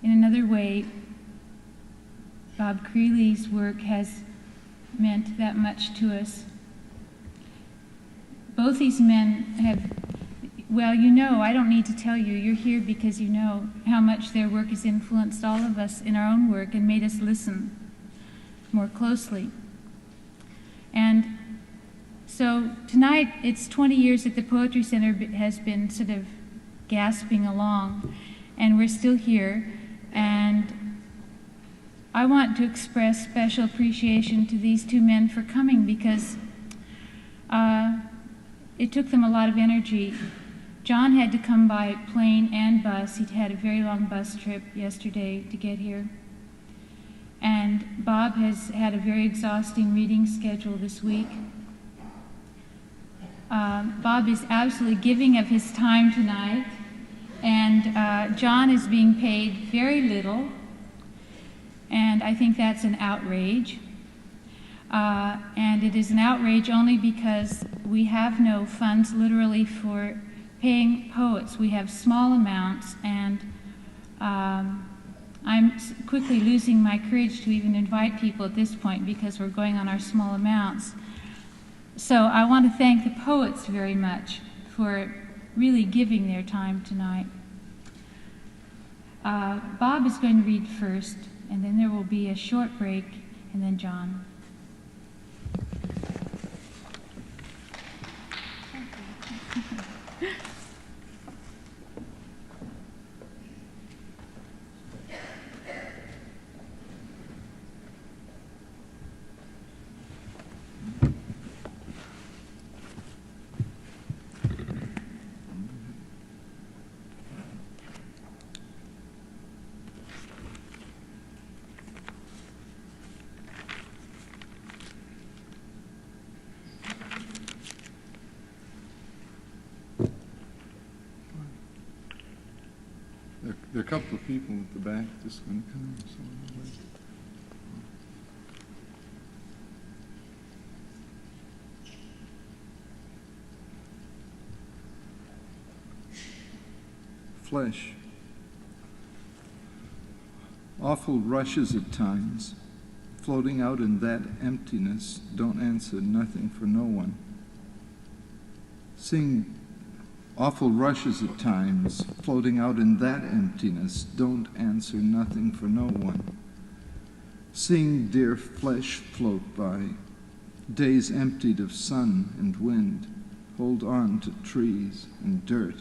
in another way, Bob Creeley's work has meant that much to us. Both these men have, well, you know, I don't need to tell you, you're here because you know how much their work has influenced all of us in our own work and made us listen more closely. And so tonight, it's 20 years that the Poetry Center has been sort of gasping along, and we're still here. And I want to express special appreciation to these two men for coming, because it took them a lot of energy. John had to come by plane and bus. He'd had a very long bus trip yesterday to get here. And Bob has had a very exhausting reading schedule this week. Bob is absolutely giving of his time tonight, and John is being paid very little, and I think that's an outrage. And it is an outrage only because we have no funds literally for paying poets. We have small amounts, and I'm quickly losing my courage to even invite people at this point because we're going on our small amounts. So I want to thank the poets very much for really giving their time tonight. Bob is going to read first, and then there will be a short break, and then John. There are a couple of people at the back just going to come. Flesh. Awful rushes at times, floating out in that emptiness, don't answer nothing for no one. Sing. Awful rushes at times, floating out in that emptiness, don't answer nothing for no one. Seeing dear flesh float by, days emptied of sun and wind, hold on to trees and dirt.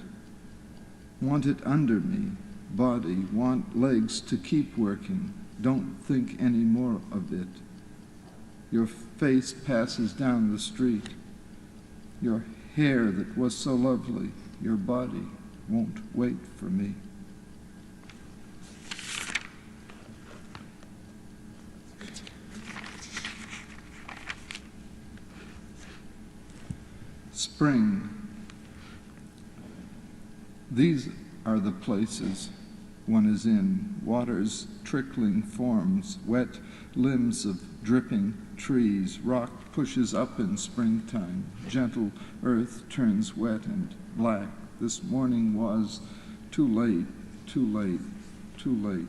Want it under me, body, want legs to keep working, don't think any more of it. Your face passes down the street, your hair that was so lovely, your body won't wait for me. Spring. These are the places one is in. Waters trickling forms, wet limbs of dripping trees. Rock pushes up in springtime. Gentle earth turns wet and black. This morning was too late, too late, too late.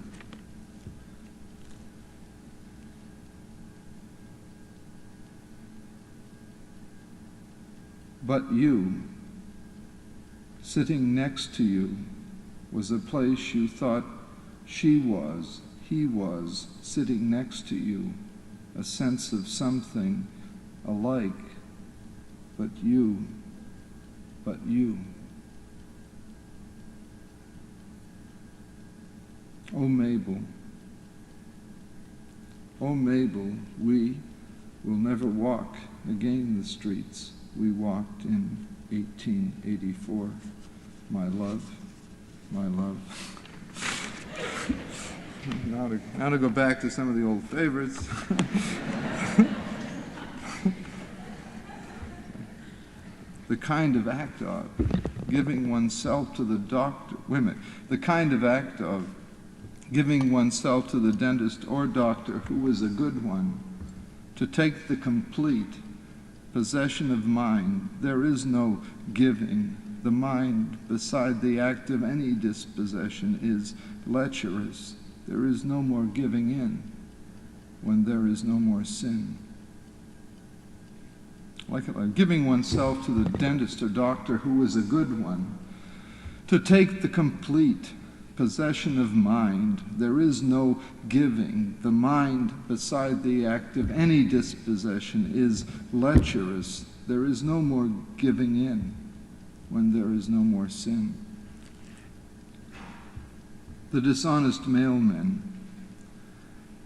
But you, sitting next to you, was a place you thought she was, he was, sitting next to you, a sense of something alike, but you. Oh, Mabel, we will never walk again the streets we walked in 1884. My love, my love. Now to go back to some of the old favorites. The kind of act of giving oneself to the doctor, women, the kind of act of giving oneself to the dentist or doctor who was a good one, to take the complete possession of mind. There is no giving. The mind, beside the act of any dispossession, is lecherous, There is no more giving in when there is no more sin. Like giving oneself to the dentist or doctor who is a good one, to take the complete possession of mind. There is no giving. The mind, beside the act of any dispossession, is lecherous. There is no more giving in when there is no more sin. The dishonest mailmen,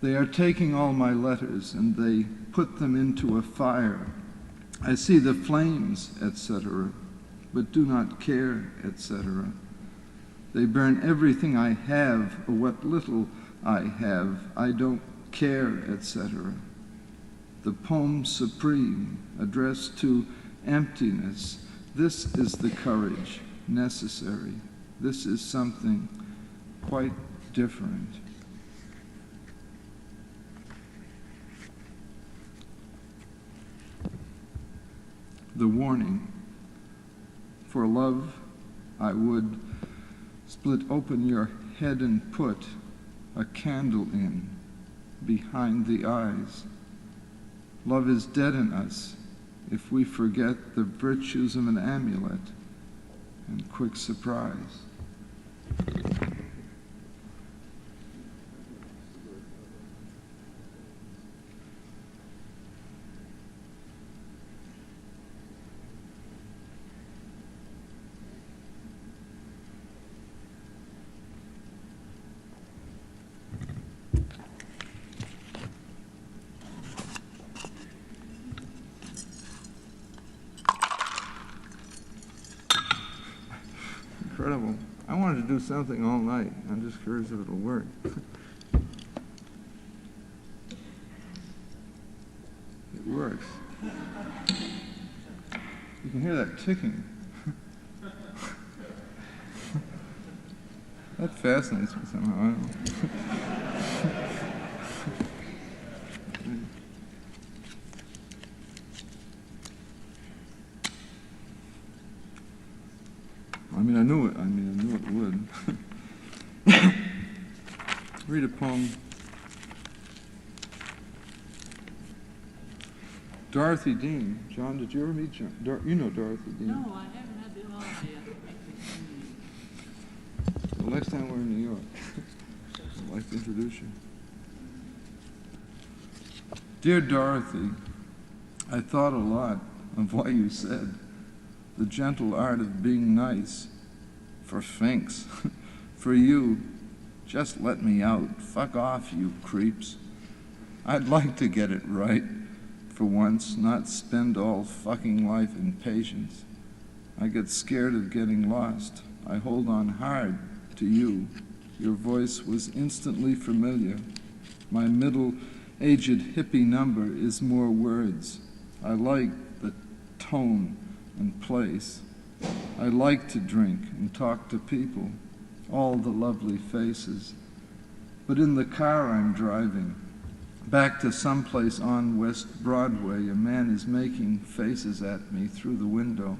they are taking all my letters and they put them into a fire. I see the flames, etc., but do not care, etc. They burn everything I have, or what little I have. I don't care, etc. The poem supreme, addressed to emptiness. This is the courage necessary. This is something quite different. The warning. For love, I would split open your head and put a candle in behind the eyes. Love is dead in us if we forget the virtues of an amulet and quick surprise. Incredible. I wanted to do something all night. I'm just curious if it'll work. It works. You can hear that ticking. That fascinates me somehow. I don't know. I knew it would. Read a poem. Dorothy Dean. John, did you ever meet John? You know Dorothy Dean. No, I haven't had the honor yet. Well, next time we're in New York, I'd like to introduce you. Dear Dorothy, I thought a lot of what you said. The gentle art of being nice. For Sphinx. For you, just let me out. Fuck off, you creeps. I'd like to get it right for once, not spend all fucking life in patience. I get scared of getting lost. I hold on hard to you. Your voice was instantly familiar. My middle-aged hippie number is more words. I like the tone and place. I like to drink and talk to people, all the lovely faces. But in the car I'm driving, back to someplace on West Broadway, a man is making faces at me through the window,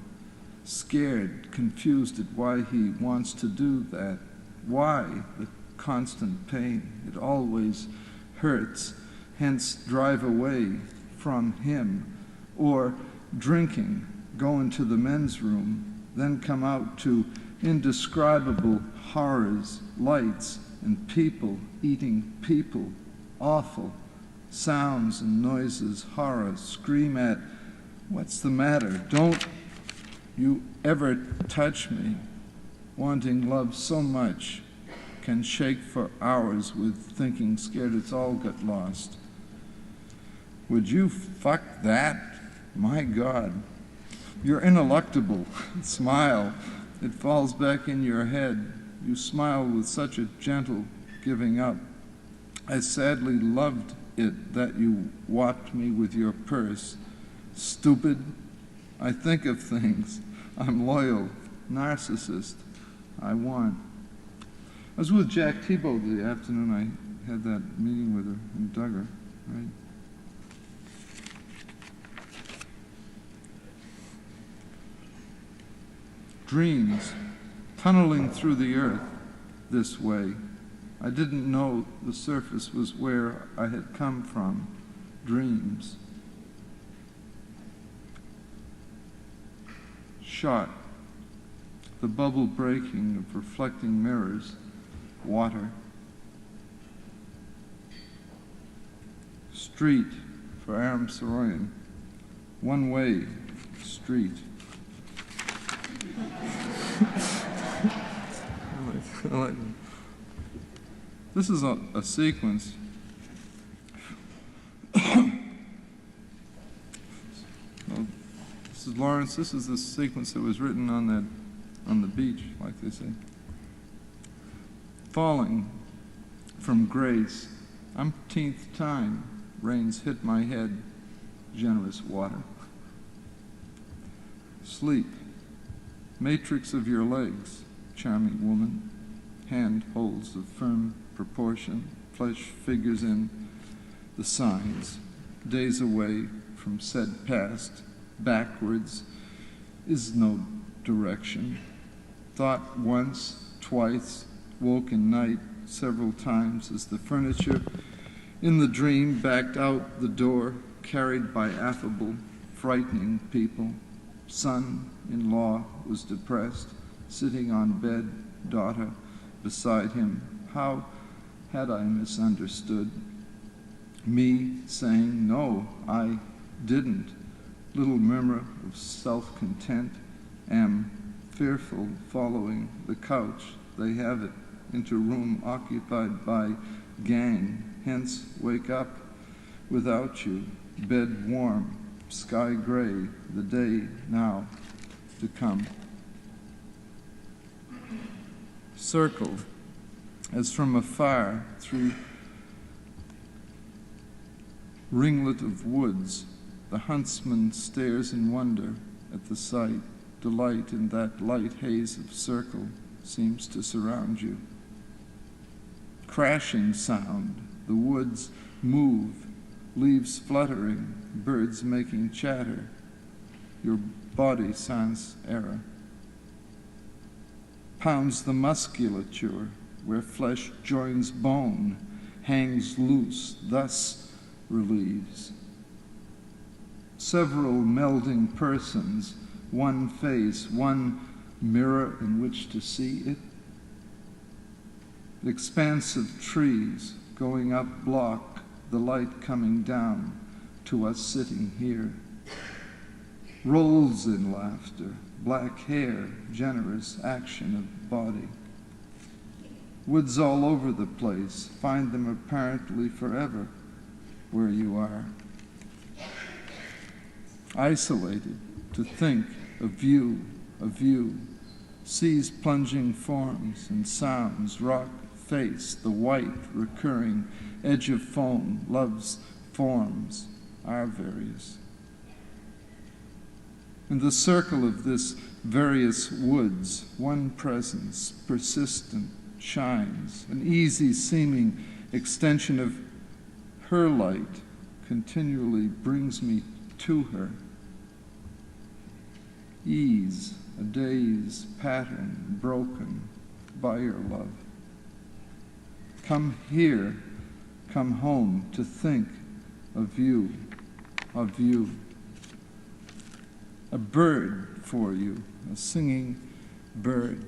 scared, confused at why he wants to do that. Why the constant pain? It always hurts, hence drive away from him. Or drinking, go into the men's room, then come out to indescribable horrors, lights and people eating people, awful sounds and noises, horror, scream at, what's the matter? Don't you ever touch me. Wanting love so much can shake for hours with thinking scared it's all got lost. Would you fuck that? My God. You're ineluctable. Smile. It falls back in your head. You smile with such a gentle giving up. I sadly loved it that you whopped me with your purse. Stupid. I think of things. I'm loyal. Narcissist. I want. I was with Jack Tebow the afternoon I had that meeting with her in Duggar, right? Dreams, tunneling through the earth this way. I didn't know the surface was where I had come from, dreams. Shot, the bubble breaking of reflecting mirrors, water. Street for Aram Saroyan, one way street. I like that. This is a sequence. Well, this is Lawrence. This is the sequence that was written on the beach, like they say. Falling from grace, umpteenth time, rains hit my head, generous water. Sleep, matrix of your legs, charming woman, hand holds of firm proportion, flesh figures in the signs, days away from said past, backwards is no direction. Thought once, twice, woke in night several times as the furniture in the dream backed out the door, carried by affable, frightening people. Son-in-law was depressed, sitting on bed, daughter beside him. How had I misunderstood? Me saying, no, I didn't. Little murmur of self-content, am fearful following the couch. They have it into room occupied by gang, hence wake up without you, bed warm, sky gray, the day now to come. Circled as from afar through ringlet of woods, the huntsman stares in wonder at the sight. Delight in that light haze of circle seems to surround you. Crashing sound, the woods move, leaves fluttering, birds making chatter. Your body sans error pounds the musculature where flesh joins bone, hangs loose, thus relieves. Several melding persons, one face, one mirror in which to see it. Expansive trees going up block, the light coming down to us sitting here. Rolls in laughter, black hair, generous action of body. Woods all over the place, find them apparently forever where you are. Isolated, to think, a view, sees plunging forms and sounds, rock face, the white recurring edge of foam, love's forms are various. In the circle of this various woods, one presence, persistent, shines, an easy seeming extension of her light continually brings me to her. Ease, a day's pattern broken by your love. Come here, come home to think of you, of you. A bird for you, a singing bird.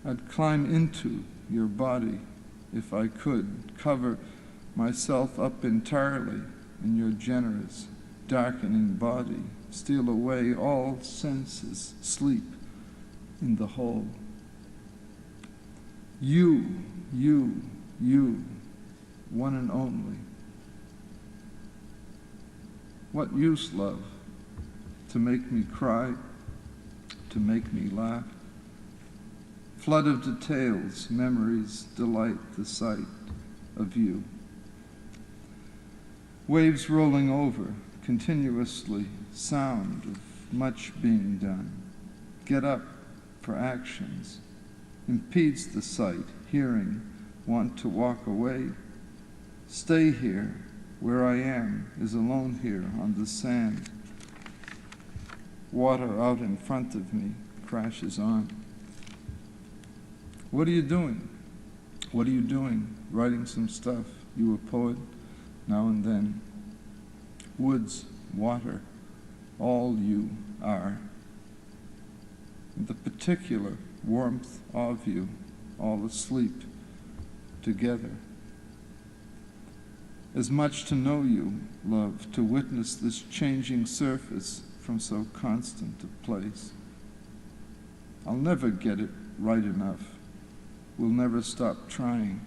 I'd climb into your body if I could, cover myself up entirely in your generous, darkening body, steal away all senses, sleep in the whole. You, one and only. What use, love, to make me cry, to make me laugh? Flood of details, memories delight the sight of you. Waves rolling over, continuously, sound of much being done. Get up for actions, impedes the sight, hearing, want to walk away. Stay here, where I am, is alone here on the sand. Water out in front of me crashes on. What are you doing? What are you doing? Writing some stuff. You a poet? Now and then. Woods, water, all you are. The particular warmth of you, all asleep together. As much to know you, love, to witness this changing surface from so constant a place. I'll never get it right enough. We'll never stop trying.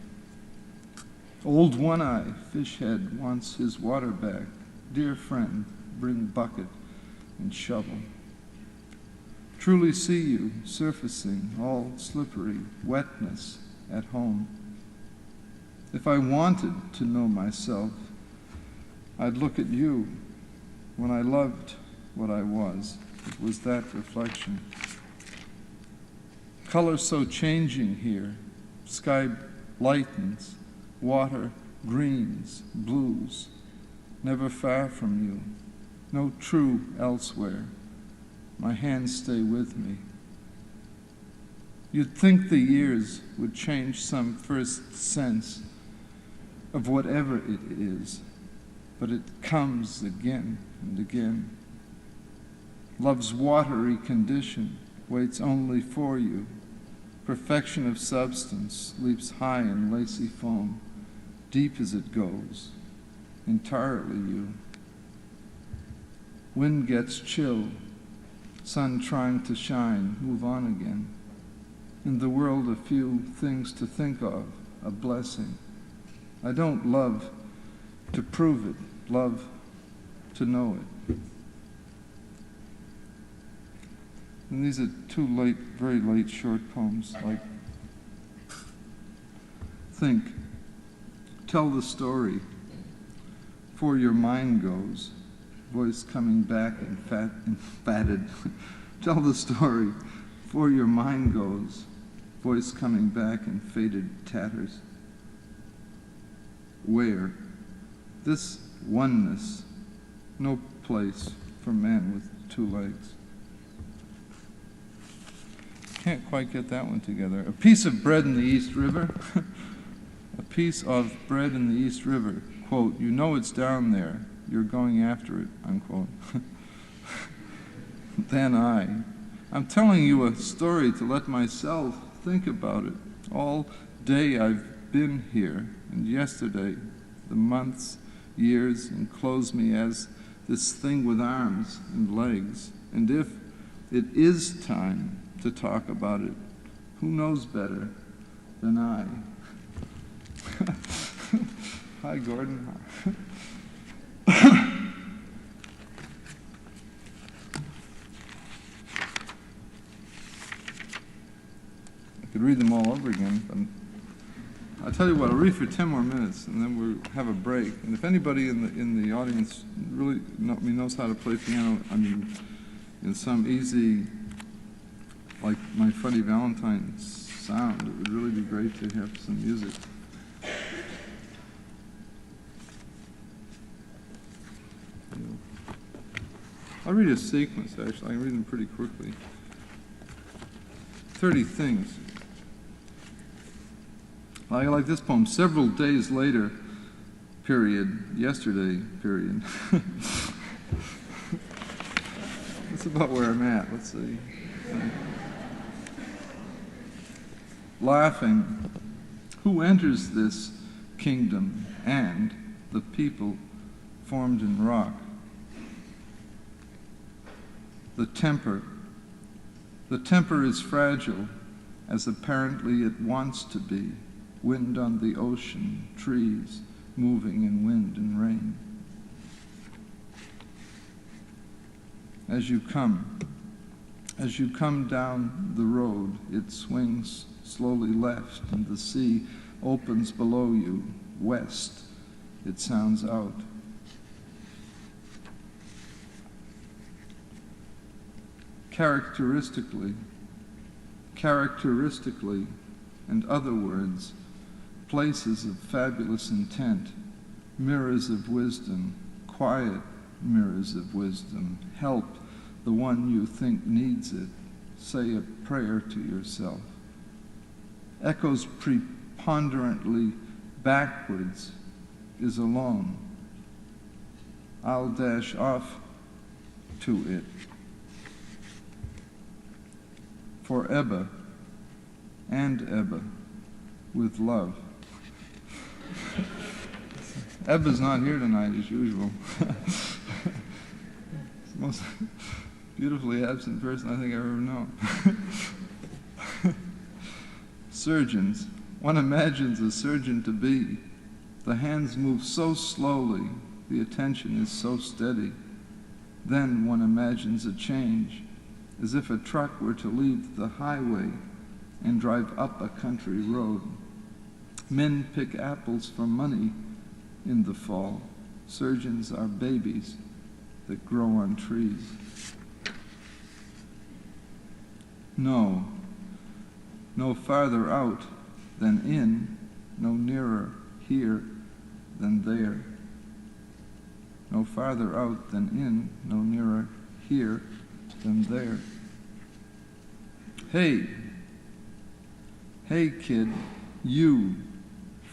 Old One-Eye, fish head, wants his water back. Dear friend, bring bucket and shovel. Truly see you surfacing, all slippery, wetness at home. If I wanted to know myself, I'd look at you. When I loved what I was, it was that reflection. Color so changing here. Sky lightens, water greens, blues, never far from you, no true elsewhere. My hands stay with me. You'd think the years would change some first sense of whatever it is, but it comes again and again. Love's watery condition waits only for you. Perfection of substance leaps high in lacy foam, deep as it goes, entirely you. Wind gets chill, sun trying to shine, move on again. In the world a few things to think of, a blessing. I don't love to prove it, love to know it. And these are two late, very late short poems, like, think, tell the story, for your mind goes, voice coming back and fatted. Tell the story, for your mind goes, voice coming back in faded tatters. Where? This oneness, no place for man with two legs. Can't quite get that one together. A piece of bread in the East River. A piece of bread in the East River. Quote, you know it's down there. You're going after it, unquote. Then I'm telling you a story to let myself think about it. All day I've been here, and yesterday, the months, years, enclose me as this thing with arms and legs. And if it is time to talk about it, who knows better than I? Hi, Gordon. I could read them all over again, but I'll tell you what, I'll read for 10 more minutes, and then we'll have a break. And if anybody in the audience really knows how to play piano, I mean, in some easy, like my Funny Valentine sound, it would really be great to have some music. I'll read a sequence, actually. I can read them pretty quickly. 30 things. I like this poem. Several days later, period, yesterday, period. That's about where I'm at. Let's see. Laughing. Who enters this kingdom and the people formed in rock? The temper. The temper is fragile, as apparently it wants to be. Wind on the ocean, trees moving in wind and rain. As you come down the road, it swings slowly left, and the sea opens below you, west, it sounds out. Characteristically, and other words, places of fabulous intent, mirrors of wisdom, quiet mirrors of wisdom, help the one you think needs it, say a prayer to yourself. Echoes ponderantly backwards is alone. I'll dash off to it. For Ebba and Ebba with love. Ebba's not here tonight as usual. It's the most beautifully absent person I think I've ever known. Surgeons. One imagines a surgeon to be. The hands move so slowly, the attention is so steady. Then one imagines a change, as if a truck were to leave the highway and drive up a country road. Men pick apples for money in the fall. Surgeons are babies that grow on trees. No farther out than in, no nearer here than there. No farther out than in, no nearer here than there. Hey kid, you,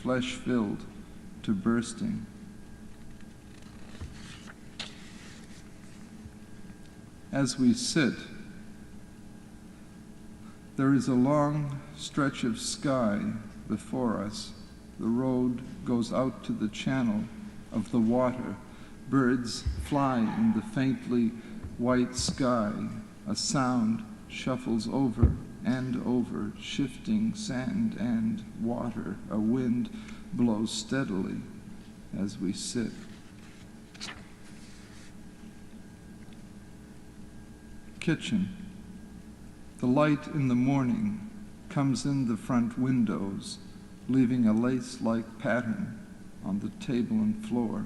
flesh-filled to bursting. As we sit, there is a long stretch of sky before us. The road goes out to the channel of the water. Birds fly in the faintly white sky. A sound shuffles over and over, shifting sand and water. A wind blows steadily as we sit. Kitchen. The light in the morning comes in the front windows, leaving a lace-like pattern on the table and floor.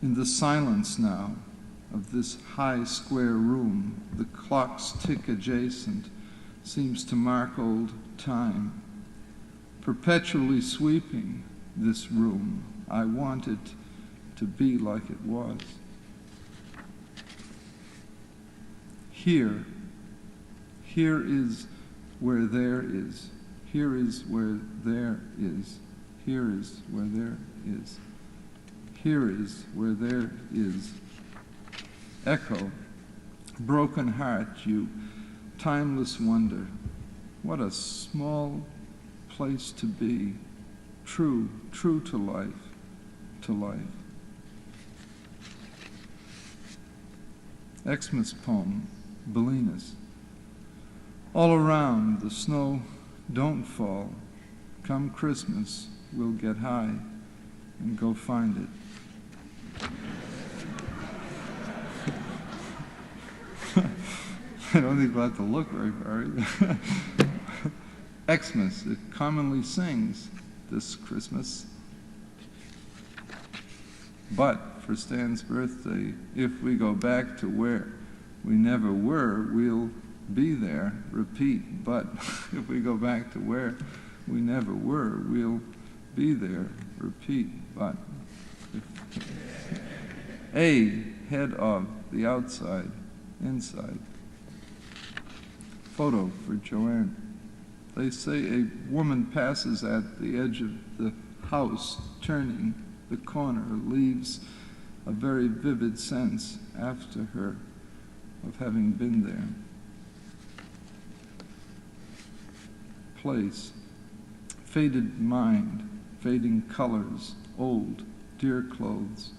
In the silence now of this high square room, the clock's tick adjacent seems to mark old time. Perpetually sweeping this room, I want it to be like it was. Here is where there is. Here is where there is. Here is where there is. Here is where there is. Echo, broken heart, you timeless wonder. What a small place to be. True to life, to life. Xmas poem, Wieners. All around the snow don't fall. Come Christmas, we'll get high and go find it. I don't think we'll have to look very far either. Xmas, it commonly sings this Christmas. But for Stan's birthday, if we go back to where we never were, we'll be there. Repeat, but if we go back to where we never were, we'll be there. Repeat, but. A, head of the outside, inside. Photo for Joanne. They say a woman passes at the edge of the house, turning the corner, leaves a very vivid sense after her of having been there. Place, faded mind, fading colors, old, dear clothes.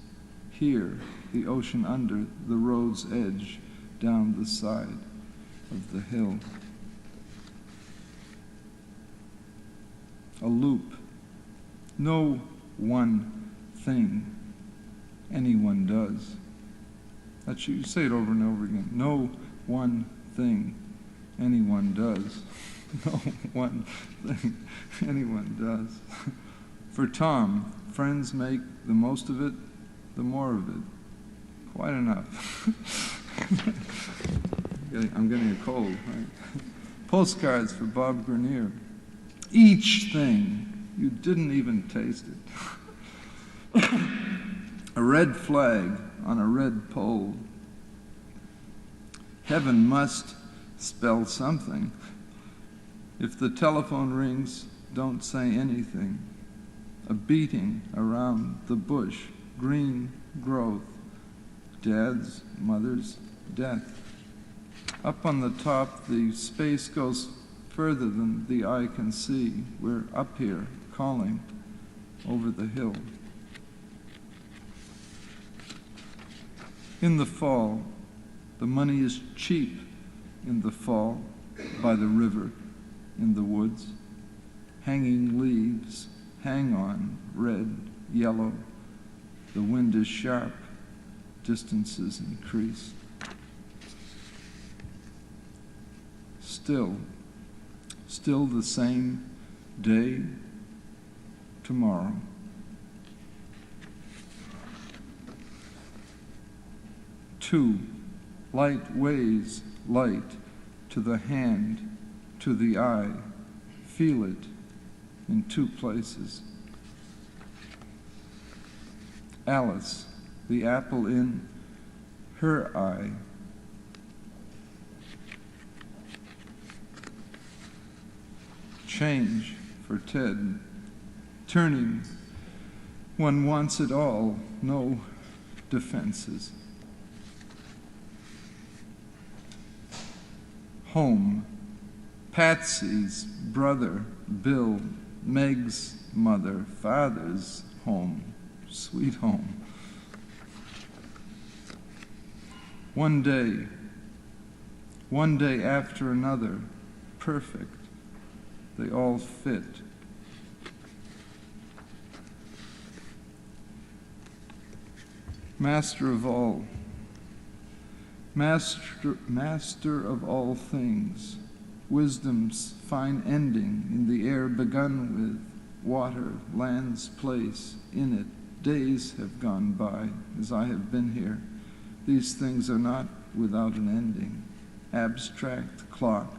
Here, the ocean under the road's edge, down the side of the hill. A loop, no one thing anyone does. That's you say it over and over again. No one thing anyone does. No one thing anyone does. For Tom, friends make the most of it, the more of it. Quite enough. I'm getting a cold, right? Postcards for Bob Grenier. Each thing, you didn't even taste it. A red flag on a red pole. Heaven must spell something. If the telephone rings, don't say anything. A beating around the bush, green growth, dad's, mother's, death. Up on the top, the space goes further than the eye can see. We're up here, calling over the hill. In the fall, the money is cheap in the fall, by the river, in the woods. Hanging leaves, hang on, red, yellow. The wind is sharp, distances increase. Still the same day, tomorrow. Two, light weighs light to the hand, to the eye. Feel it in two places. Alice, the apple in her eye. Change for Ted. Turning. One wants it all, no defenses. Home. Patsy's brother, Bill, Meg's mother, father's home, sweet home. One day after another, perfect. They all fit. Master of all. Master of all things. Wisdom's fine ending in the air begun with. Water, land's place in it. Days have gone by as I have been here. These things are not without an ending. Abstract clock.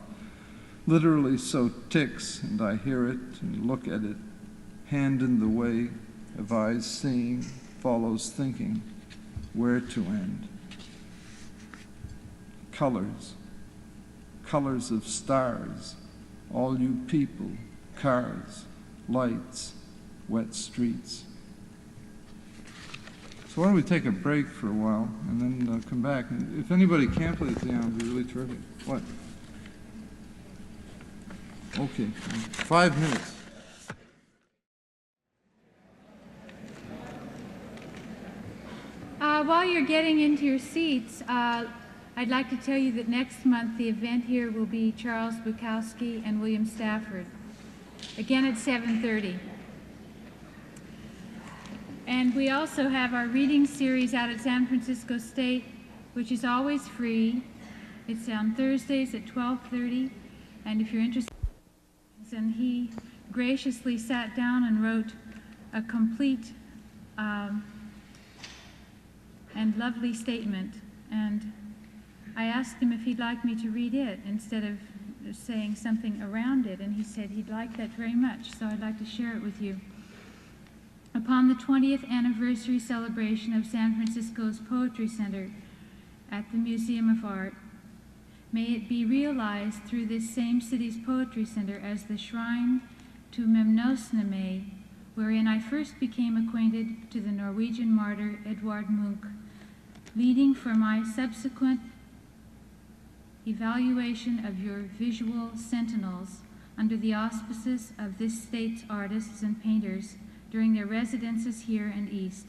Literally so ticks, and I hear it and look at it. Hand in the way of eyes seeing, follows thinking where to end. Colors. Colors of stars, all you people, cars, lights, wet streets. So why don't we take a break for a while and then come back. And if anybody can play the piano, it'd be really terrific. What? Okay, 5 minutes. While you're getting into your seats, I'd like to tell you that next month the event here will be Charles Bukowski and William Stafford, again at 7:30. And we also have our reading series out at San Francisco State, which is always free. It's on Thursdays at 12:30, and if you're interested, and he graciously sat down and wrote a complete and lovely statement, and I asked him if he'd like me to read it instead of saying something around it, and he said he'd like that very much, so I'd like to share it with you. Upon the 20th anniversary celebration of San Francisco's Poetry Center at the Museum of Art, may it be realized through this same city's Poetry Center as the shrine to Memnosneme, wherein I first became acquainted to the Norwegian martyr Edvard Munch, leading for my subsequent evaluation of your visual sentinels under the auspices of this state's artists and painters during their residences here and East,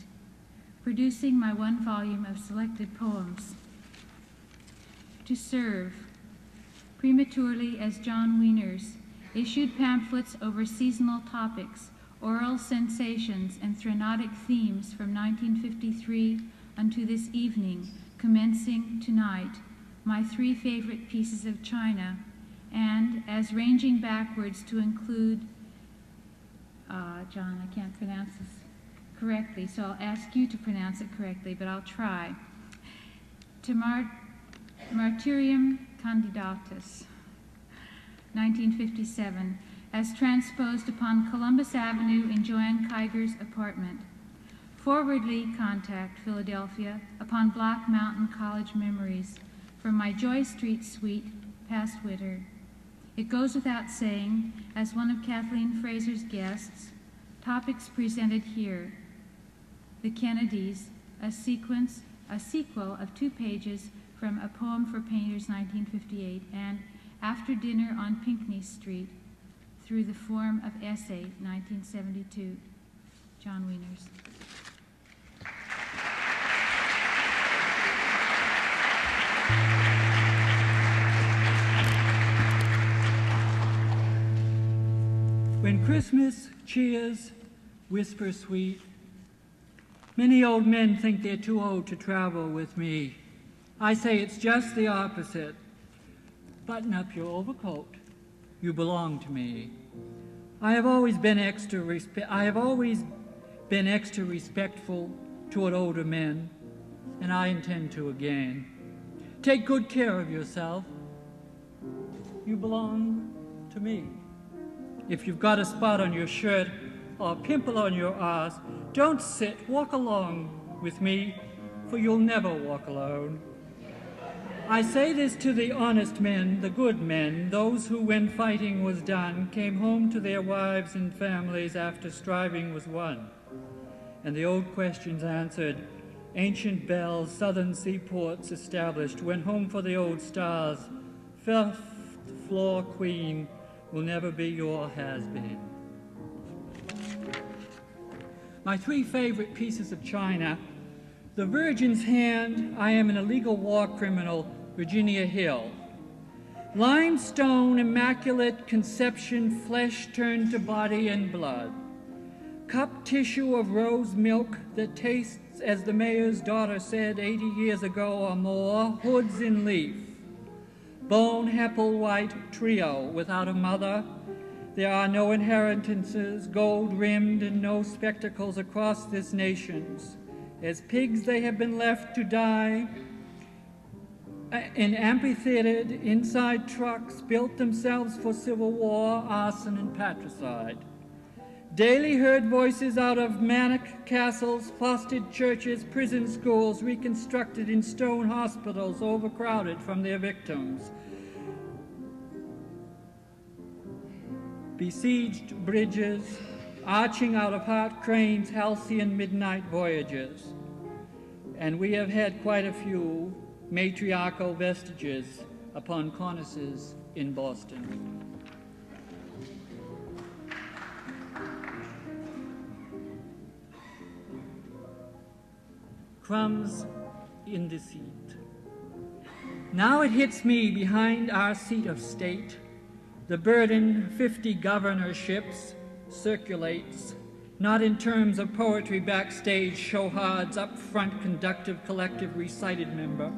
producing my one volume of selected poems. To serve, prematurely as John Wieners, issued pamphlets over seasonal topics, oral sensations, and thranotic themes from 1953 unto this evening, commencing tonight, my 3 favorite pieces of china, and as ranging backwards to include, John, I can't pronounce this correctly, so I'll ask you to pronounce it correctly, but I'll try. To Martyrium Candidatus, 1957, as transposed upon Columbus Avenue in Joanne Kiger's apartment. Forwardly contact Philadelphia upon Black Mountain College memories from my Joy Street suite past winter. It goes without saying, as one of Kathleen Fraser's guests, topics presented here: the Kennedys, a sequel of 2 pages from A Poem for Painters, 1958, and After Dinner on Pinckney Street, through the form of essay, 1972. John Wieners. When Christmas cheers whisper sweet, many old men think they're too old to travel with me. I say it's just the opposite. Button up your overcoat. You belong to me. I have always been extra respectful toward older men, and I intend to again. Take good care of yourself. You belong to me. If you've got a spot on your shirt or a pimple on your arse, don't sit, walk along with me, for you'll never walk alone. I say this to the honest men, the good men, those who, when fighting was done, came home to their wives and families after striving was won, and the old questions answered, ancient bells, southern seaports established, went home for the old stars, fifth floor queen will never be your has-been. My 3 favorite pieces of china: The Virgin's Hand, I Am an Illegal War Criminal, Virginia Hill. Limestone, Immaculate Conception, flesh turned to body and blood. Cup tissue of rose milk that tastes, as the mayor's daughter said 80 years ago or more, hoods in leaf. Bone Hepplewhite trio without a mother. There are no inheritances, gold-rimmed, and no spectacles across this nation's. As pigs they have been left to die in amphitheatered inside trucks built themselves for civil war, arson, and patricide. Daily heard voices out of manic castles, fostered churches, prison schools, reconstructed in stone hospitals, overcrowded from their victims. Besieged bridges, arching out of heart cranes, halcyon midnight voyages. And we have had quite a few matriarchal vestiges upon cornices in Boston. Crumbs in deceit. Now it hits me behind our seat of state. The burden 50 governorships circulates, not in terms of poetry backstage, showhards, up front, conductive, collective, recited member.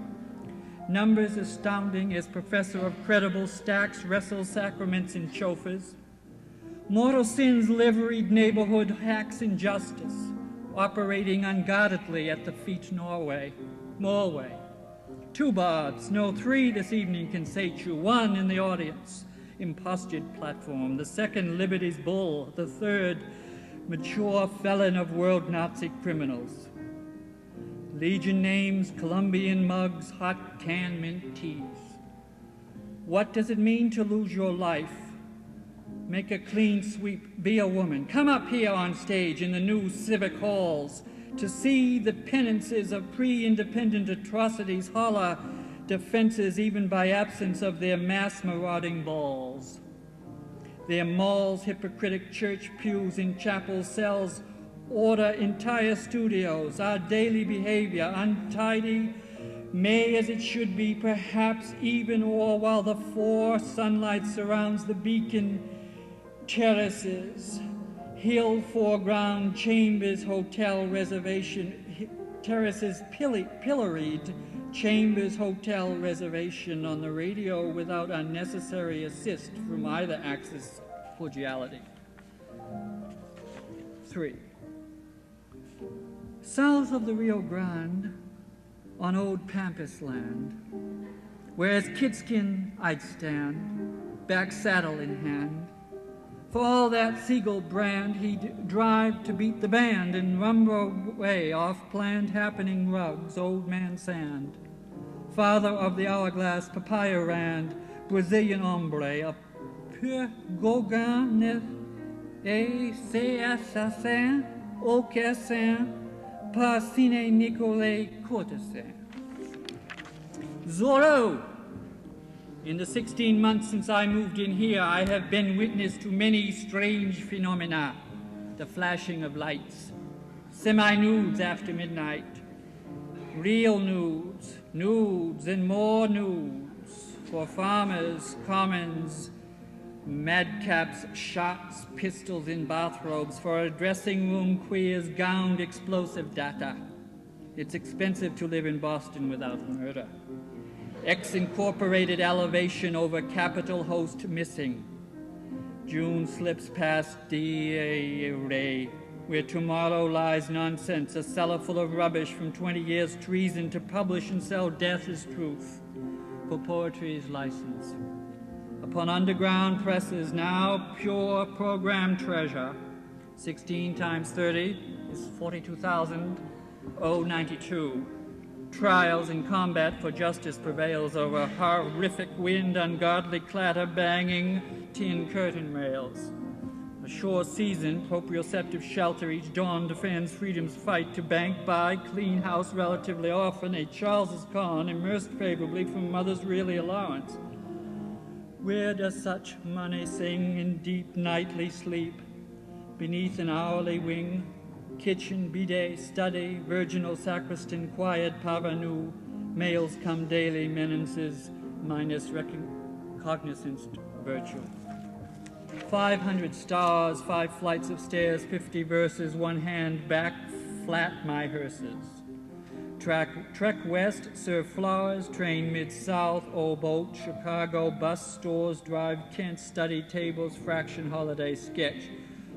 Numbers astounding as professor of credible stacks wrestles sacraments in chauffeurs. Mortal sins liveried neighborhood hacks injustice, operating unguardedly at the feet Morway. 2 bards, no 3 this evening can sate you, 1 in the audience, impostured platform, the 2nd Liberty's bull, the 3rd mature felon of world Nazi criminals. Legion names, Colombian mugs, hot can mint teas. What does it mean to lose your life? Make a clean sweep, be a woman. Come up here on stage in the new civic halls to see the penances of pre-independent atrocities, holler defenses even by absence of their mass marauding balls. Their malls, hypocritic church pews in chapel cells, order entire studios, our daily behavior, untidy, may as it should be, perhaps even or while the 4 sunlight surrounds the beacon terraces, hill foreground, chambers, hotel reservation, terraces pilloried, chambers, hotel reservation on the radio without unnecessary assist from either axis cordiality. 3. South of the Rio Grande, on old Pampas land, where as Kidskin I'd stand, back saddle in hand. For all that seagull brand, he'd drive to beat the band and rumble away off planned happening rugs, old man sand. Father of the hourglass, papaya rand, Brazilian hombre, a que Gauguin ne est assassin, aucun saint, par sine Nicolas courtesan. Zorro! In the 16 months since I moved in here, I have been witness to many strange phenomena. The flashing of lights, semi-nudes after midnight, real nudes, nudes and more nudes, for farmers, commons, madcaps, shots, pistols in bathrobes, for a dressing room queers, gowned explosive data. It's expensive to live in Boston without murder. Ex-incorporated elevation over Capitol host missing. June slips past D.A. where tomorrow lies nonsense, a cellar full of rubbish from 20 years' treason to publish and sell death as truth, for poetry's license. Upon underground presses, now pure program treasure, 16 times 30 is 42,092. Trials in combat for justice prevails over horrific wind, ungodly clatter, banging tin curtain rails. A shore season, proprioceptive shelter each dawn defends freedom's fight to bank by, clean house relatively often, a Charles's con immersed favorably from mother's yearly allowance. Where does such money sing in deep nightly sleep? Beneath an hourly wing, kitchen, bidet, study, virginal sacristan, quiet parvenu, males come daily, menaces, minus cognizance virtue. 500 stars, 5 flights of stairs, 50 verses, one hand back, flat my hearses. Trek west, serve flowers, train mid-south, old boat, Chicago, bus, stores, drive, Kent, study tables, fraction holiday, sketch.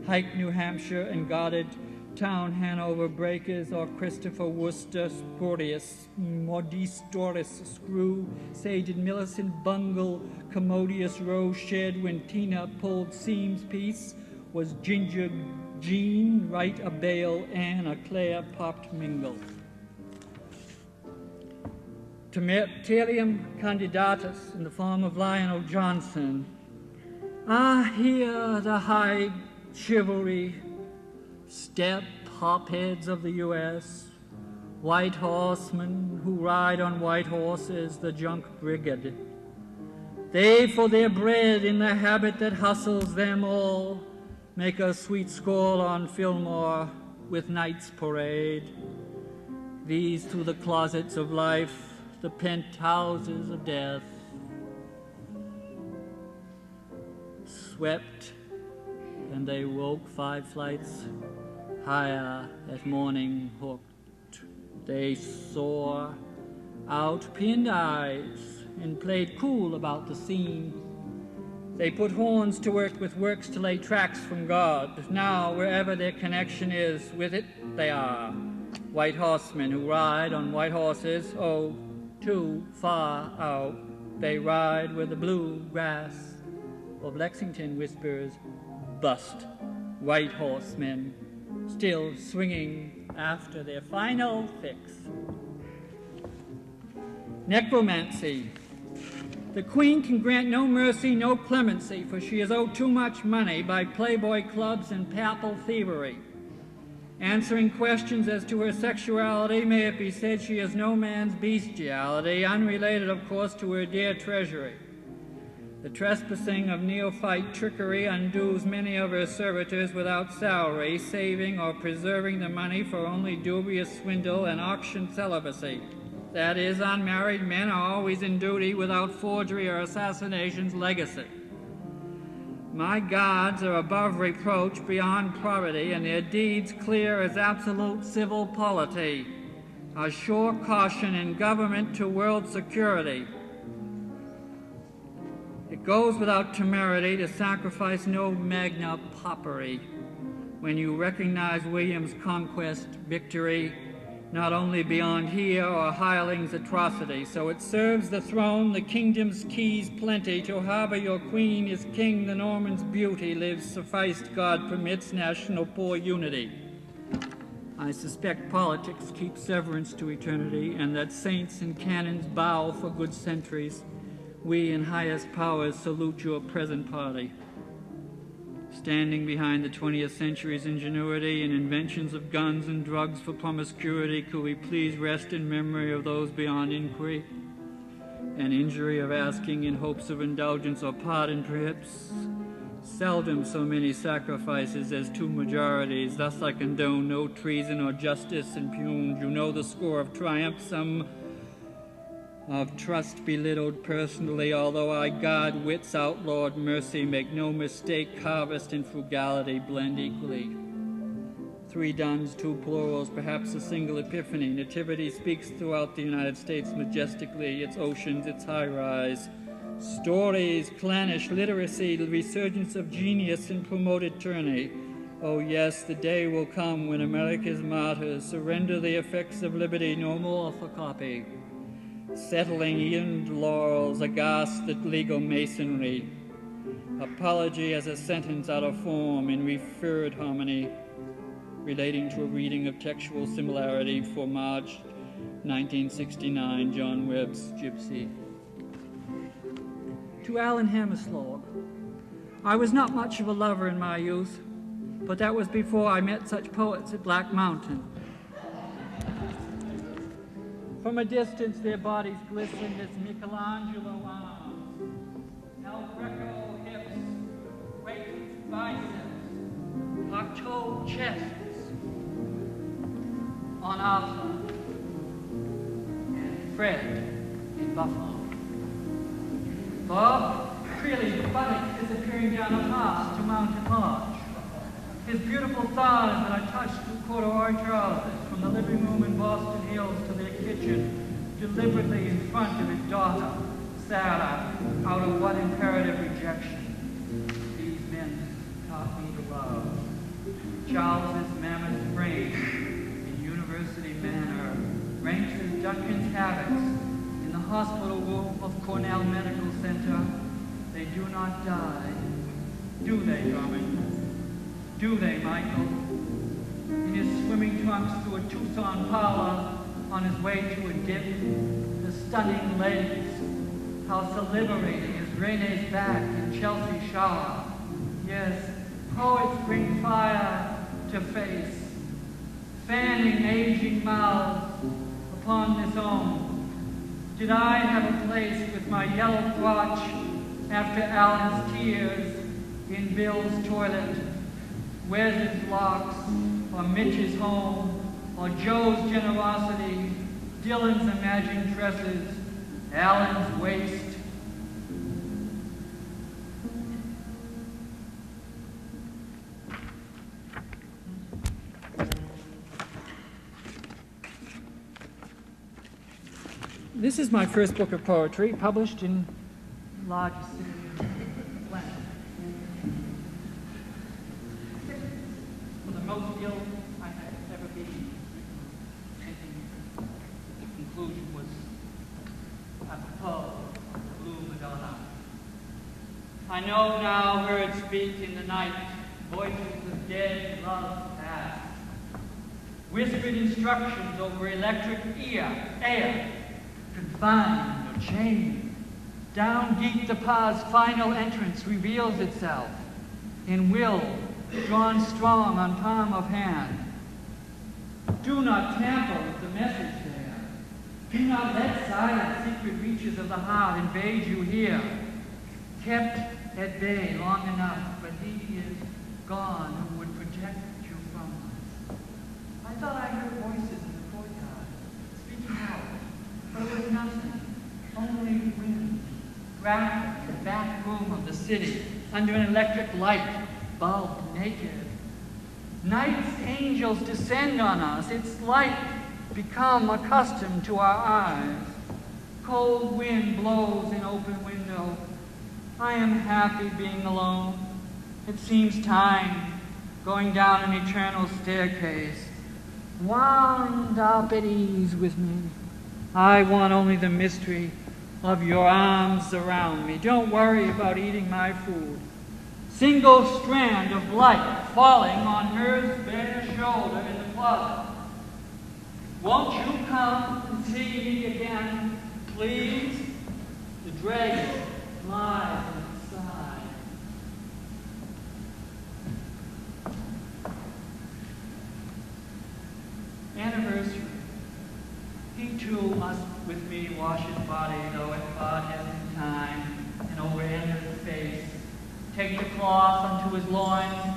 Hike New Hampshire and Goddard, town Hanover, breakers, or Christopher Worcester, Sportius, Modest Doris, screw, sage and Millicent, bungle, commodious row, shed when Tina pulled seams piece, was Ginger Jean, right a bale, Anne a Claire, popped mingle. Tertium candidatus in the form of Lionel Johnson. Ah, here the high chivalry, step hopheads of the U.S., white horsemen who ride on white horses, the junk brigade. They for their bread in the habit that hustles them all, make a sweet score on Fillmore with night's parade. These through the closets of life, the penthouses of death, swept, and they woke 5 flights higher at morning hooked. They saw out pinned eyes and played cool about the scene. They put horns to work with works to lay tracks from God. Now, wherever their connection is with it, they are white horsemen who ride on white horses. Oh, too far out. They ride where the blue grass of Lexington whispers, bust. White horsemen, still swinging after their final fix. Necromancy. The queen can grant no mercy, no clemency, for she is owed too much money by playboy clubs and papal thievery. Answering questions as to her sexuality, may it be said she is no man's bestiality, unrelated, of course, to her dear treasury. The trespassing of neophyte trickery undoes many of her servitors without salary, saving or preserving the money for only dubious swindle and auction celibacy. That is, unmarried men are always in duty without forgery or assassination's legacy. My gods are above reproach, beyond probity, and their deeds clear as absolute civil polity, a sure caution in government to world security. It goes without temerity to sacrifice no magna paupery when you recognize William's conquest victory not only beyond here or hireling's atrocity. So it serves the throne, the kingdom's keys plenty, to harbor your queen is king, the Norman's beauty lives sufficed, God permits national poor unity. I suspect politics keep severance to eternity, and that saints and canons bow for good centuries. we in highest powers salute your present party. Standing behind the 20th century's ingenuity and inventions of guns and drugs for promiscuity, could we please rest in memory of those beyond inquiry? An injury of asking in hopes of indulgence or pardon, perhaps. Seldom so many sacrifices as two majorities. Thus I condone no treason or justice impugned. You know the score of triumph, some of trust belittled personally, although I guard wits, outlawed mercy, make no mistake, harvest and frugality blend equally. Three duns, two plurals, perhaps a single epiphany. Nativity speaks throughout the United States majestically, its oceans, its high-rise. Stories, clannish literacy, the resurgence of genius and promoted tyranny. Oh yes, the day will come when America's martyrs surrender the effects of liberty, no more for copy. Settling earned laurels aghast at legal masonry. Apology as a sentence out of form in referred harmony, relating to a reading of textual similarity for March 1969, John Webb's Gypsy. To Alan Hammerslag, I was not much of a lover in my youth, but that was before I met such poets at Black Mountain. From a distance, their bodies glistened as Michelangelo arms, El Greco hips, weighted biceps, Cocteau chests, on Arthur and Fred in Buffalo. Bob Creeley, buttocks disappearing down a path to Mountain Lodge. His beautiful thighs that I touched through corduroy trousers from the living room in Boston Hills to their kitchen, deliberately in front of his daughter, Sarah, out of what imperative rejection these men taught me to love. Charles's mammoth frame in university manner ranks as Duncan's habits in the hospital room of Cornell Medical Center. They do not die, do they, Drummond? Do they, Michael? In his swimming trunks through a Tucson parlor on his way to a dip, the stunning legs, how salivating is Rene's back in Chelsea shower. Yes, poets bring fire to face, fanning aging mouths upon this own. Did I have a place with my yellow crotch after Alan's tears in Bill's toilet? Wes's locks, or Mitch's home, or Joe's generosity, Dylan's imagined tresses, Alan's waist. This is my first book of poetry, published in largest city in the land. Most ill I had ever been. The conclusion was apropos of Blue Madonna. I know now heard speak in the night voices of dead love past, whispered instructions over electric air, confined or chained. Down deep the path's final entrance reveals itself in will, drawn strong on palm of hand. Do not tamper with the message there. Do not let silent secret reaches of the heart invade you here. Kept at bay long enough, but he is gone who would protect you from us. I thought I heard voices in the courtyard, speaking out, but it was nothing, only wind, rattling in the back room of the city, under an electric light, bulbed naked. Night's angels descend on us, its light become accustomed to our eyes. Cold wind blows in open window. I am happy being alone. It seems time going down an eternal staircase. Wound up at ease with me. I want only the mystery of your arms around me. Don't worry about eating my food. Single strand of light falling on her bare shoulder in the closet. Won't you come and see me again, please? The dragon flies in the sky. Anniversary. He too must with me wash his body, though it bought him time, and over his face, take the cloth unto his loins,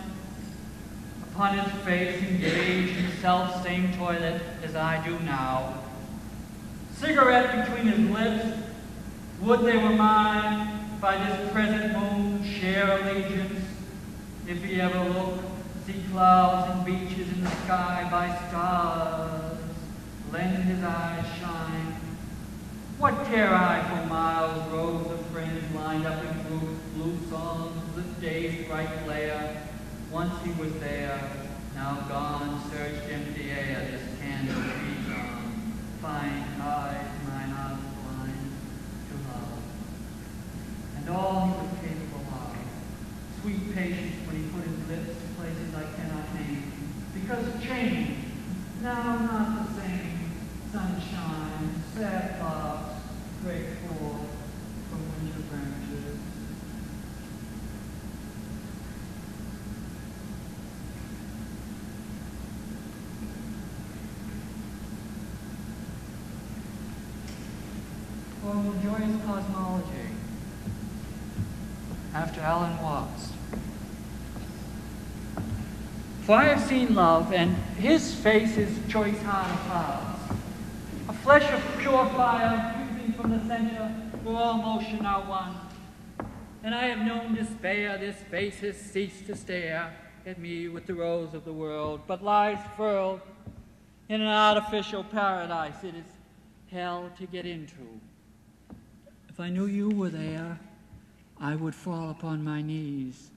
upon his face engage in the self-same toilet as I do now. Cigarette between his lips, would they were mine, by this present moon share allegiance, if he ever look, see clouds and beaches in the sky by stars, lend his eyes shine. What care I for miles, rows of friends lined up in groups, blue songs, the day's bright glare. Once he was there, now gone, searched empty air, this candle feeds on. Fine eyes, mine eyes blind to love. And all he was capable of. Sweet patience when he put his lips to places I cannot name. Because of change, now not the same. Sunshine, sad clouds, break forth from winter branches. Oh, joyous cosmology. After Alan Watts. For I have seen love, and his face is choice heart of clouds. A flesh of pure fire, fusing from the center, where all motion are one. And I have known despair, this face has ceased to stare at me with the rose of the world, but lies furled in an artificial paradise it is hell to get into. If I knew you were there, I would fall upon my knees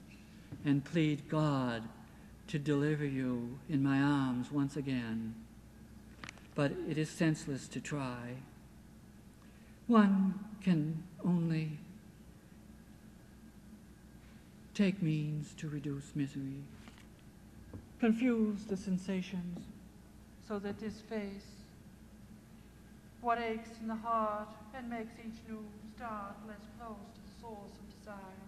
and plead God to deliver you in my arms once again. But it is senseless to try. One can only take means to reduce misery, confuse the sensations, so that this face, what aches in the heart and makes each new start less close to the source of desire,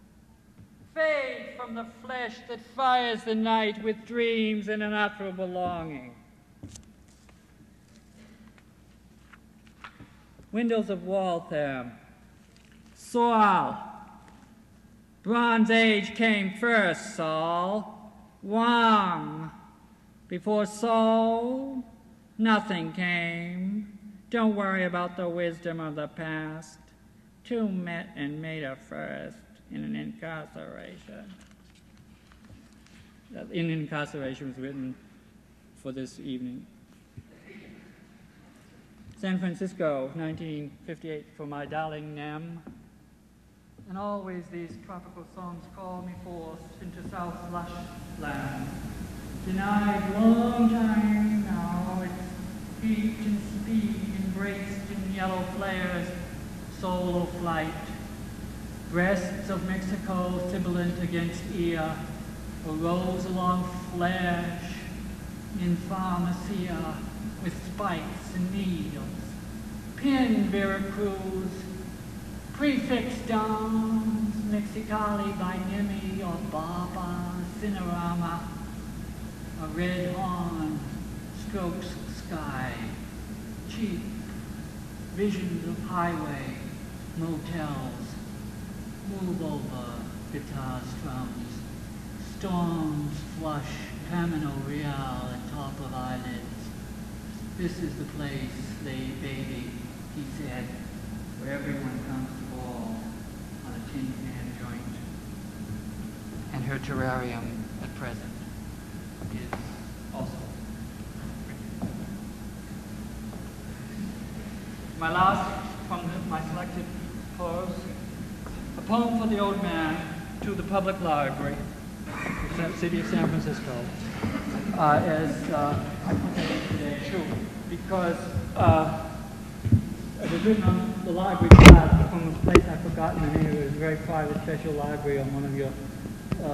fade from the flesh that fires the night with dreams and unutterable longing. Windows of Waltham. Saul. Bronze Age came first, Saul. Wang. Before Saul, nothing came. Don't worry about the wisdom of the past. Two met and made a first in an incarceration. In incarceration was written for this evening. San Francisco, 1958, for my darling Nem. And always these tropical songs call me forth into South lush land. Denied long time now, it's heat and speed, embraced in yellow flares, solo flight. Breasts of Mexico sibilant against ear, arose along flesh in pharmacia with spikes and needles. Pin Veracruz, prefix Dons, Mexicali by Nemi or Baba, Cinerama, a red horn strokes sky, cheap, visions of highway, motels, move over guitar strums, storms flush Camino Real at top of eyelids. This is the place, baby, he said, where everyone comes to ball on a tin can joint. And her terrarium at present is also. My last from my selected prose, a poem for the old man to the public library, the city of San Francisco, as I put that in today too, because it was written on the library card from a place I've forgotten the name. It was a very private special library on one of your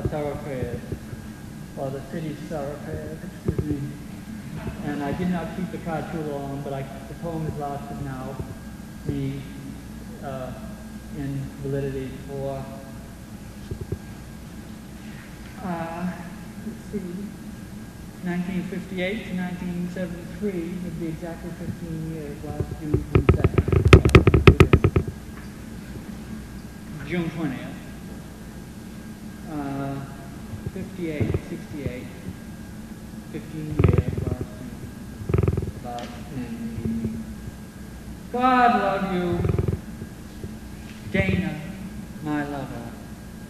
thoroughfares, or the city's thoroughfares, excuse me. And I did not keep the card too long, but the poem is lasted now. The in validity for, let's see, 1958 to 1973 would be exactly 15 years, last June 22nd. June 20th. 58, 68, 15 years, last June, about 10. God love you, Dana, my lover,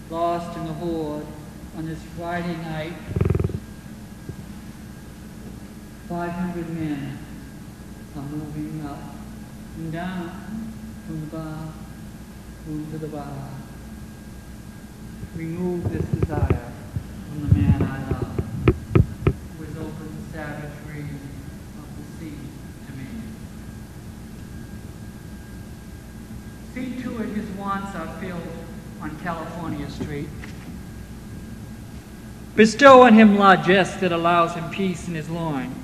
lost in the horde on this Friday night. 500 men are moving up and down from the bar room to the bar. Remove this desire from the man I love, who has opened the savagery of the sea to me. See to it his wants are filled on California Street. Bestow on him largesse that allows him peace in his loins.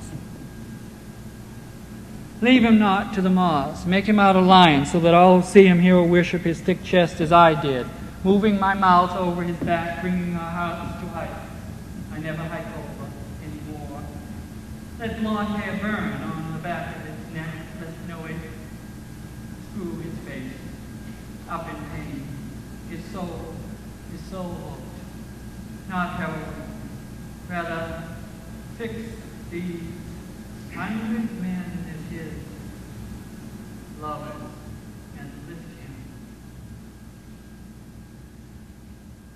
Leave him not to the moths. Make him out a lion, so that all who see him here will worship his thick chest as I did, moving my mouth over his back, bringing our houses to height. I never hike over anymore. Let blonde hair burn on the back of his neck. Let know it screw his face up in pain. His soul hooked, not heroin. Rather, fix these 100 men as his lovers and lift him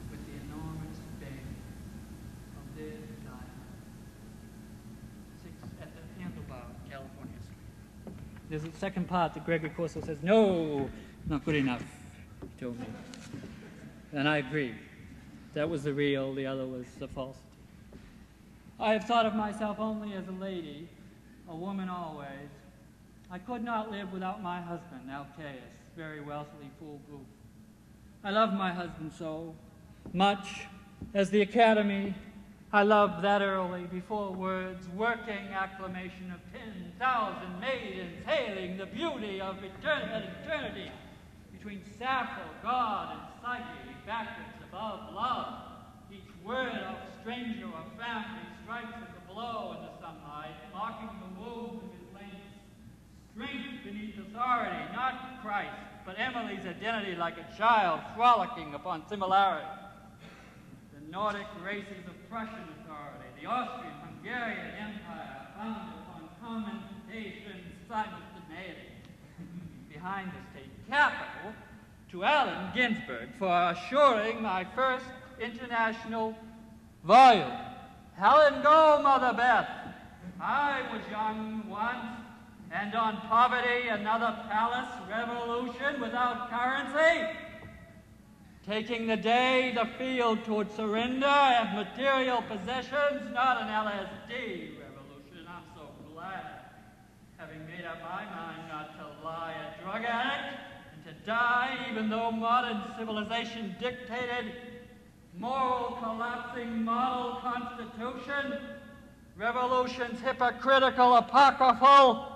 with the enormous bang of their desire. 6 at the handlebar, California Street. There's a second part that Gregory Corso says, no, not good enough, he told me. And I agree. That was the real, the other was the falsity. I have thought of myself only as a lady, a woman always. I could not live without my husband, Alcaeus, very wealthily full booth. I love my husband so much as the Academy. I loved that early, before words, working acclamation of 10,000 maidens hailing the beauty of eternity between Sappho, God, and Psyche, backwards above love. Each word of stranger or family strikes as a blow in the sunlight, mocking the woes of his length. Strength beneath authority, not Christ, but Emily's identity like a child frolicking upon similarity. The Nordic races of Prussian authority, the Austrian-Hungarian Empire, founded upon commentation, simultaneity. Behind the state capital, to Allen Ginsberg for assuring my first international volume. Helen, go, Mother Beth. I was young once, and on poverty another palace revolution without currency. Taking the day, the field toward surrender and material possessions, not an LSD revolution. I'm so glad. Having made up my mind not to lie a drug addict and to die even though modern civilization dictated moral collapsing model constitution, revolution's hypocritical, apocryphal.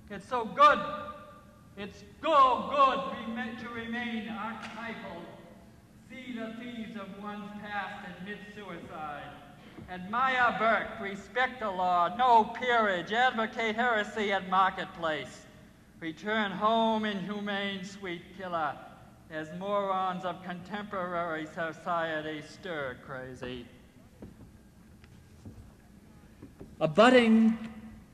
It's so good. It's good to remain archetypal. See the thieves of one's past admit suicide. Admire Burke, respect the law, no peerage, advocate heresy at marketplace. Return home, inhumane sweet killer, as morons of contemporary society stir crazy. A budding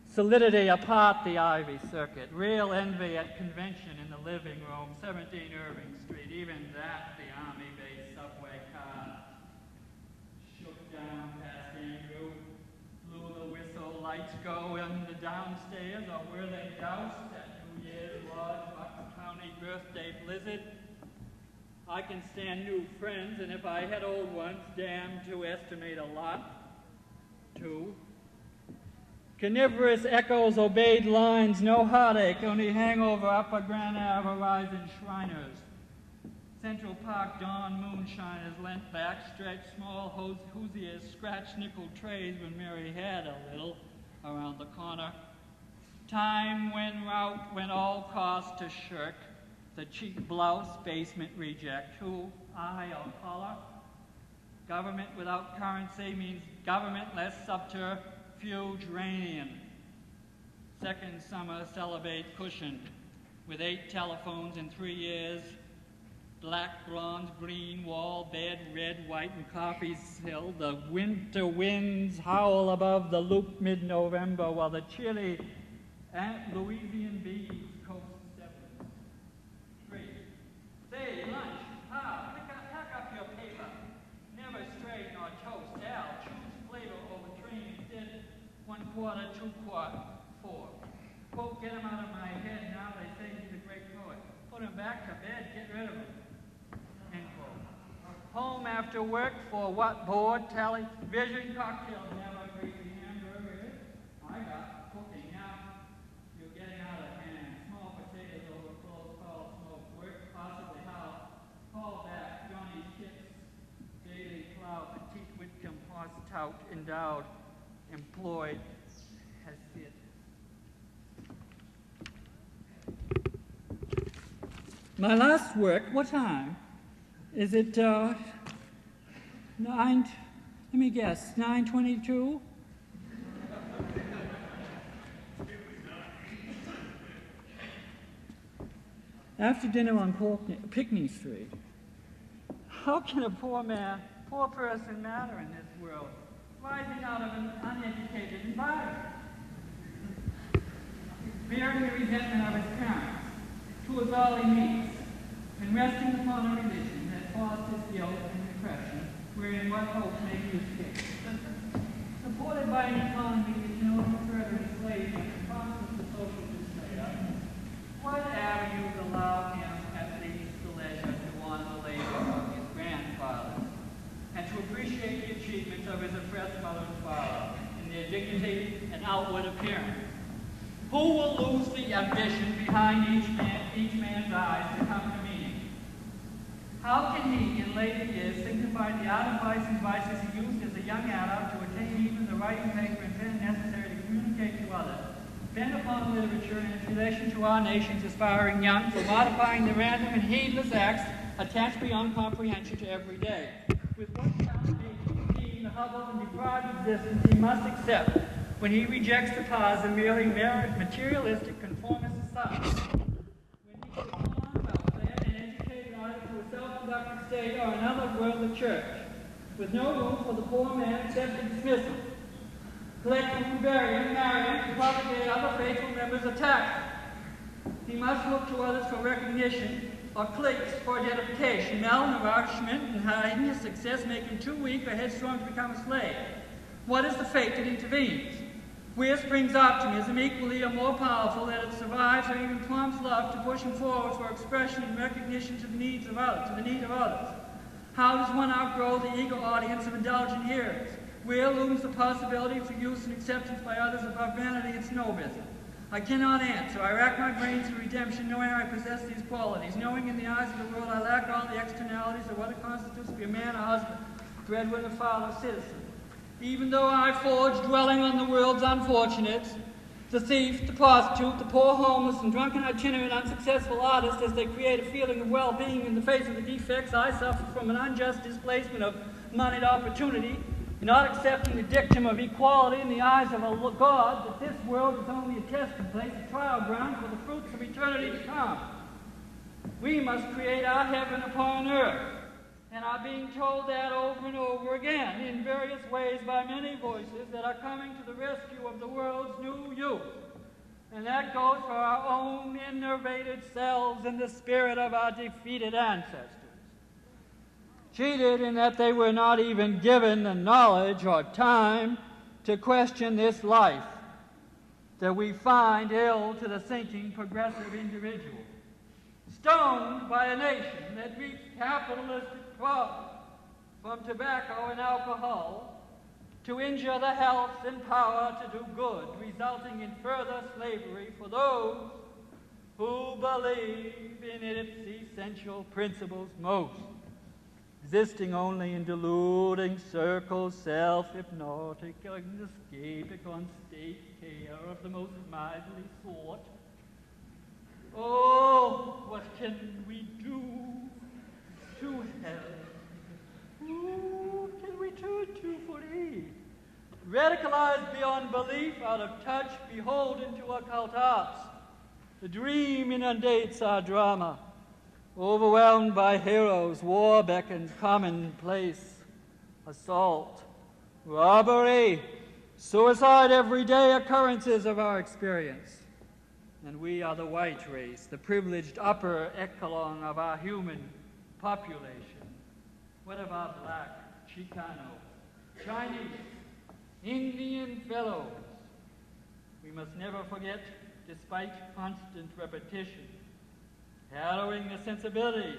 solidity apart the Ivy Circuit, real envy at convention in the living room, 17 Irving Street, even that the Army-based subway car. Shook down past Andrew, blew the whistle, lights go in the downstairs, or were they doused at New Year's Lodge, Bucks County birthday blizzard? I can stand new friends, and if I had old ones, damned to estimate a lot. 2. Carnivorous echoes obeyed lines, no heartache, only hangover, Upper Grand Ave, Horizon Shriners. Central Park dawn moonshiners leant back, stretched small hoosiers, scratched nickel trays when Mary had a little around the corner. Time went out when all cost to shirk. the cheap blouse basement reject who, eye or collar. Government without currency means government-less subterfuge-ranian. Second summer celibate cushion with 8 telephones in 3 years, black, bronze, green, wall, bed, red, white, and coffee hill. The winter winds howl above the loop mid-November while the chilly Aunt Louisian bees coast steppers. 3. Say, lunch, pack up your paper. Never straight nor toast. Al, choose flavor over cream instead 1/4, 2/4, 4. Quote, get him out of my head, now they say he's a great poet. Put him back to bed, get rid of him. End quote. Home after work for what? Board, television, cocktails, never greasy hamburgers. I got cooking now. You're getting out of hand. Small potatoes over close call smoke. Work possibly how? Call back Johnny's chips. Daily plow, petite Whitcomb, horse tout, endowed, employed, has sit. My last work, what time? Is it 9, let me guess, 9:22? After dinner on Pinckney Street. How can a poor person matter in this world, rising out of an uneducated environment? Bearing the resentment of his parents, to us all he meets, and resting upon a religion that caused his guilt and depression, wherein what hope may he escape. Supported by an economy which knows further enslavement and promises the social despair, what avenues allow him at least the leisure to want the labor of his grandfathers, and to appreciate the achievements of his oppressed mother and father in their dignity and outward appearance? Who will lose the ambition behind each man's eyes to come to meaning? How can he, in later years, signify the art of vice and vices he used as a young adult to attain even the writing paper and pen necessary to communicate to others, bent upon literature in its relation to our nation's aspiring young, for modifying the random and heedless acts attached beyond comprehension to every day? With what foundation, the hubble and deprived existence he must accept when he rejects the cause of merely materialistic conformist society, when he is on welfare and educated either to a self-conducted state or another worldly church, with no room for the poor man except to dismiss him, collect him, bury him, marry him, and propagate other faithful members of tax. He must look to others for recognition or cliques for identification, malnourishment and hiding success make him too weak or headstrong to become a slave. What is the fate that intervenes? Where springs optimism equally or more powerful that it survives or even prompts love to push him forward for expression and recognition to the needs of others, to the need of others? How does one outgrow the eager audience of indulgent hearers? Where looms the possibility for use and acceptance by others above vanity and snobism? I cannot answer. I rack my brains for redemption, knowing I possess these qualities, knowing in the eyes of the world I lack all the externalities of what it constitutes to be a man, a husband, breadwinner, father, citizen. Even though I forge, dwelling on the world's unfortunates, the thief, the prostitute, the poor homeless, and drunken itinerant unsuccessful artist, as they create a feeling of well-being in the face of the defects, I suffer from an unjust displacement of moneyed opportunity, not accepting the dictum of equality in the eyes of a God that this world is only a testing place, a trial ground for the fruits of eternity to come. We must create our heaven upon earth, and are being told that over and over again in various ways by many voices that are coming to the rescue of the world's new youth. And that goes for our own innervated selves in the spirit of our defeated ancestors. Cheated in that they were not even given the knowledge or time to question this life that we find ill to the thinking progressive individual. Stoned by a nation that reaps capitalistic profit from tobacco and alcohol to injure the health and power to do good, resulting in further slavery for those who believe in its essential principles most, existing only in deluding circles, self-hypnotic, and escapic on state care of the most miserly sort. Oh, what can we do to help? Who can we turn to for aid? Radicalized beyond belief, out of touch, beholden to occult arts. The dream inundates our drama. Overwhelmed by heroes, war beckons commonplace. Assault, robbery, suicide, everyday occurrences of our experience. And we are the white race, the privileged upper echelon of our human population. What of our black, Chicano, Chinese, Indian fellows? We must never forget, despite constant repetition, harrowing the sensibility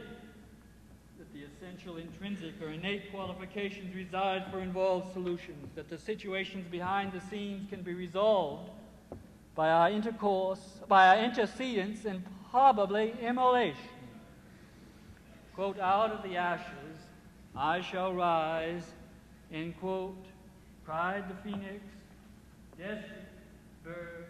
that the essential intrinsic or innate qualifications reside for involved solutions, that the situations behind the scenes can be resolved by our intercourse, by our antecedents, and probably immolation. Quote, out of the ashes I shall rise, end quote, cried the phoenix, desperate bird.